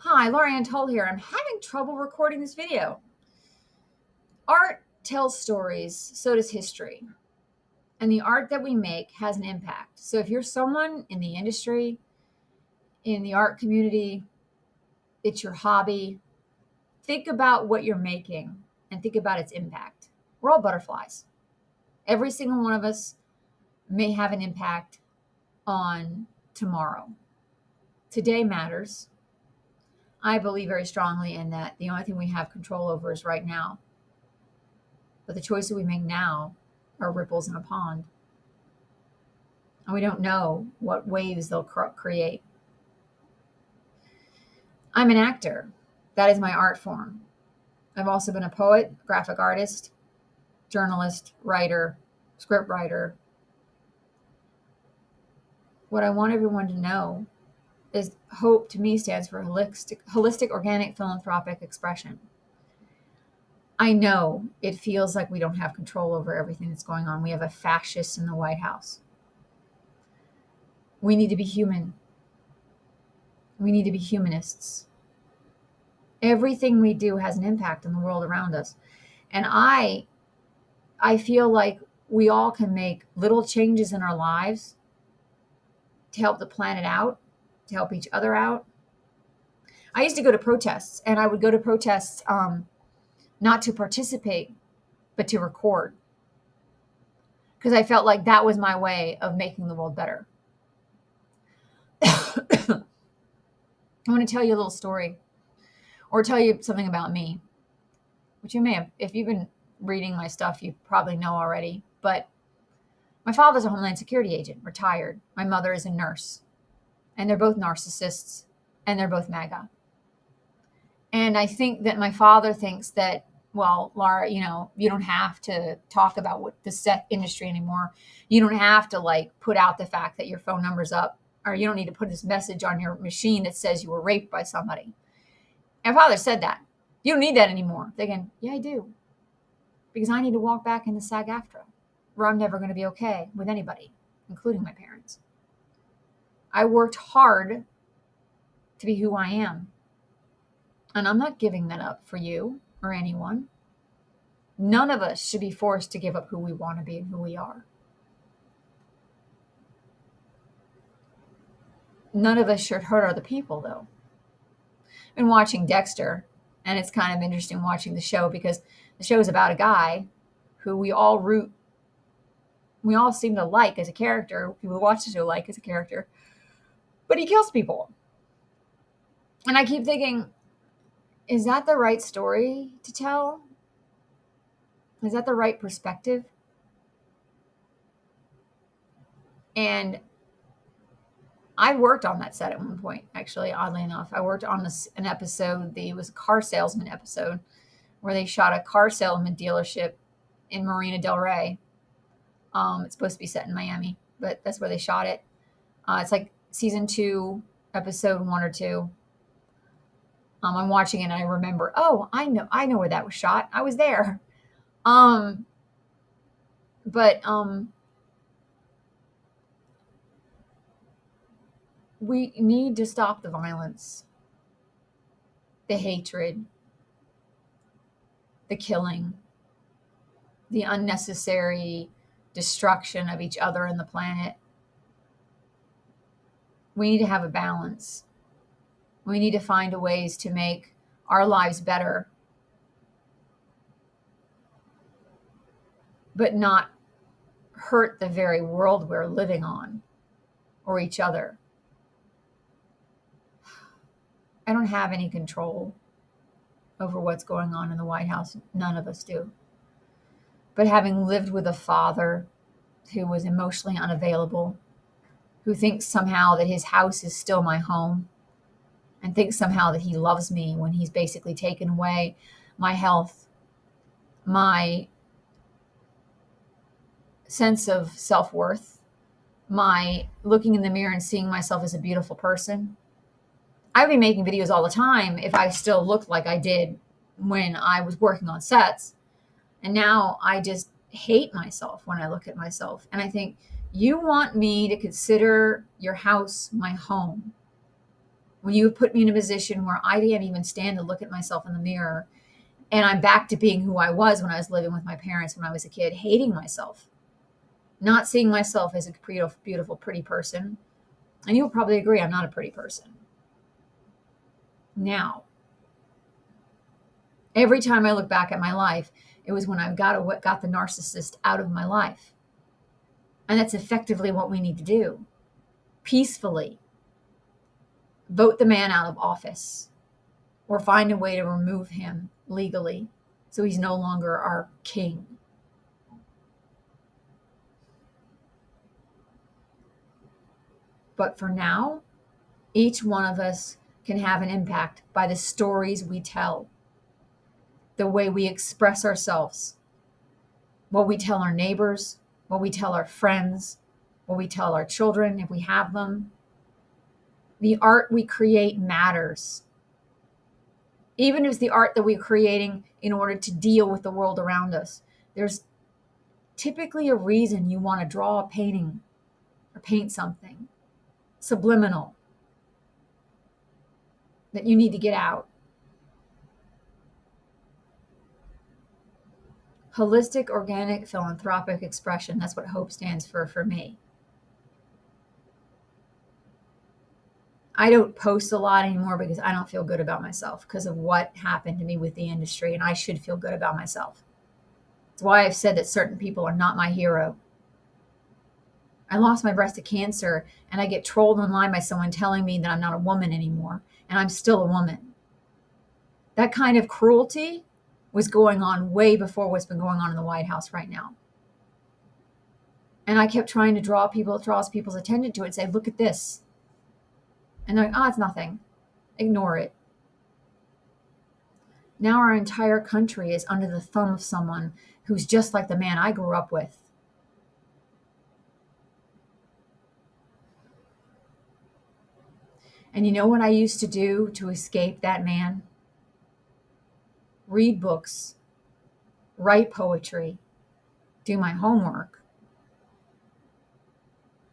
Hi, Lorianne Toll here. I'm having trouble recording this video. Art tells stories, so does history. And the art that we make has an impact. So if you're someone in the industry, in the art community, it's your hobby, think about what you're making and think about its impact. We're all butterflies. Every single one of us may have an impact on tomorrow. Today matters. I believe very strongly in that. The only thing we have control over is right now. But the choices we make now are ripples in a pond. And we don't know what waves they'll create. I'm an actor. That is my art form. I've also been a poet, graphic artist, journalist, writer, script writer. What I want everyone to know is HOPE to me stands for holistic, organic, philanthropic expression. I know it feels like we don't have control over everything that's going on. We have a fascist in the White House. We need to be human. We need to be humanists. Everything we do has an impact on the world around us. And I feel like we all can make little changes in our lives to help the planet out, to help each other out. I used to go to protests, and I would go to protests not to participate, but to record. Because I felt like that was my way of making the world better. I want to tell you a little story, or tell you something about me, which you may have, if you've been reading my stuff, you probably know already. But my father's a Homeland Security agent, retired. My mother is a nurse. And they're both narcissists, and they're both MAGA. And I think that my father thinks that, well, Laura, you don't have to talk about what the set industry anymore. You don't have to put out the fact that your phone number's up, or you don't need to put this message on your machine that says you were raped by somebody. And my father said that. You don't need that anymore. Thinking, yeah, I do. Because I need to walk back into SAG-AFTRA, where I'm never going to be okay with anybody, including my parents. I worked hard to be who I am. And I'm not giving that up for you or anyone. None of us should be forced to give up who we want to be and who we are. None of us should hurt other people, though. I've been watching Dexter, and it's kind of interesting watching the show because the show is about a guy who we all seem to like as a character. People who watch the show like as a character. But he kills people. And I keep thinking, is that the right story to tell? Is that the right perspective? And I worked on that set at one point, actually, oddly enough. I worked on an episode, it was a car salesman episode, where they shot a car salesman dealership in Marina Del Rey. It's supposed to be set in Miami, but that's where they shot it. It's like season 2, episode 1 or 2. I'm watching it and I remember, oh, I know where that was shot. I was there. We need to stop the violence, the hatred, the killing, the unnecessary destruction of each other and the planet. We need to have a balance. We need to find ways to make our lives better, but not hurt the very world we're living on or each other. I don't have any control over what's going on in the White House. None of us do. But having lived with a father who was emotionally unavailable, who thinks somehow that his house is still my home, and thinks somehow that he loves me when he's basically taken away my health, my sense of self-worth, my looking in the mirror and seeing myself as a beautiful person. I would be making videos all the time if I still looked like I did when I was working on sets. And now I just hate myself when I look at myself. And I think, you want me to consider your house my home. When you put me in a position where I can't even stand to look at myself in the mirror, and I'm back to being who I was when I was living with my parents when I was a kid, hating myself, not seeing myself as a beautiful, pretty person. And you'll probably agree I'm not a pretty person. Now, every time I look back at my life, it was when I got the narcissist out of my life. And that's effectively what we need to do. Peacefully vote the man out of office or find a way to remove him legally so he's no longer our king. But for now, each one of us can have an impact by the stories we tell, the way we express ourselves, what we tell our neighbors, what we tell our friends, what we tell our children if we have them. The art we create matters. Even if it's the art that we're creating in order to deal with the world around us. There's typically a reason you want to draw a painting or paint something subliminal that you need to get out. Holistic, organic, philanthropic expression. That's what HOPE stands for me. I don't post a lot anymore because I don't feel good about myself because of what happened to me with the industry, and I should feel good about myself. That's why I've said that certain people are not my hero. I lost my breast to cancer, and I get trolled online by someone telling me that I'm not a woman anymore, and I'm still a woman. That kind of cruelty was going on way before what's been going on in the White House right now. And I kept trying to draw people's attention to it and say, look at this. And they're like, oh, it's nothing. Ignore it. Now our entire country is under the thumb of someone who's just like the man I grew up with. And you know what I used to do to escape that man? Read books, write poetry, do my homework,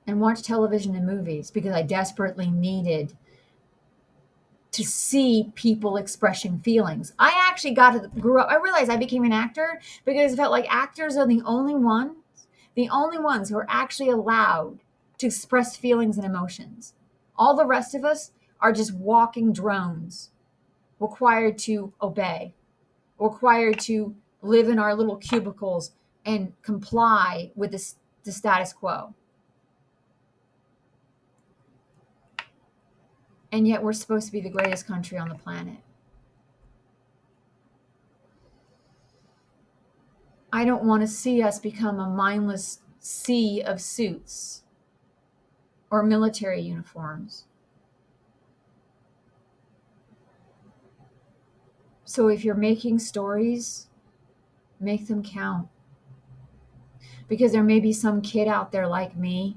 and watch television and movies because I desperately needed to see people expressing feelings. I actually grew up, I realized I became an actor because it felt like actors are the only ones who are actually allowed to express feelings and emotions. All the rest of us are just walking drones, required to obey, required to live in our little cubicles and comply with the status quo. And yet we're supposed to be the greatest country on the planet. I don't want to see us become a mindless sea of suits or military uniforms. So if you're making stories, make them count. Because there may be some kid out there like me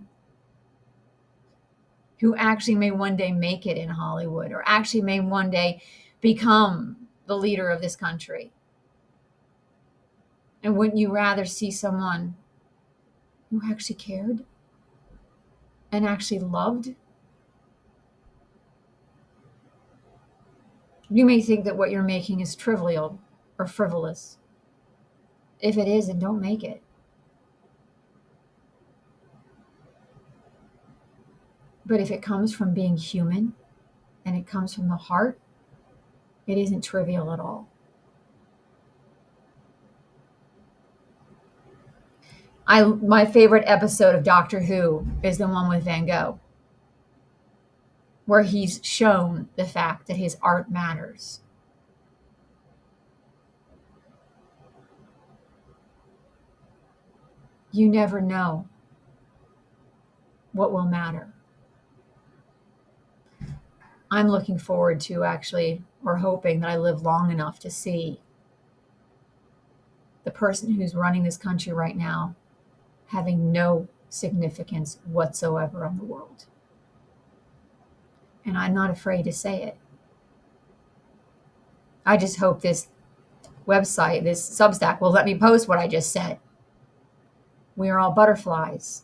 who actually may one day make it in Hollywood or actually may one day become the leader of this country. And wouldn't you rather see someone who actually cared and actually loved? You may think that what you're making is trivial or frivolous. If it is, then don't make it. But if it comes from being human and it comes from the heart, it isn't trivial at all. My favorite episode of Doctor Who is the one with Van Gogh, where he's shown the fact that his art matters. You never know what will matter. I'm looking forward to or hoping that I live long enough to see the person who's running this country right now having no significance whatsoever on the world. And I'm not afraid to say it. I just hope this website, this Substack, will let me post what I just said. We are all butterflies.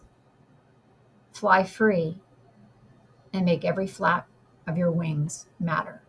Fly free and make every flap of your wings matter.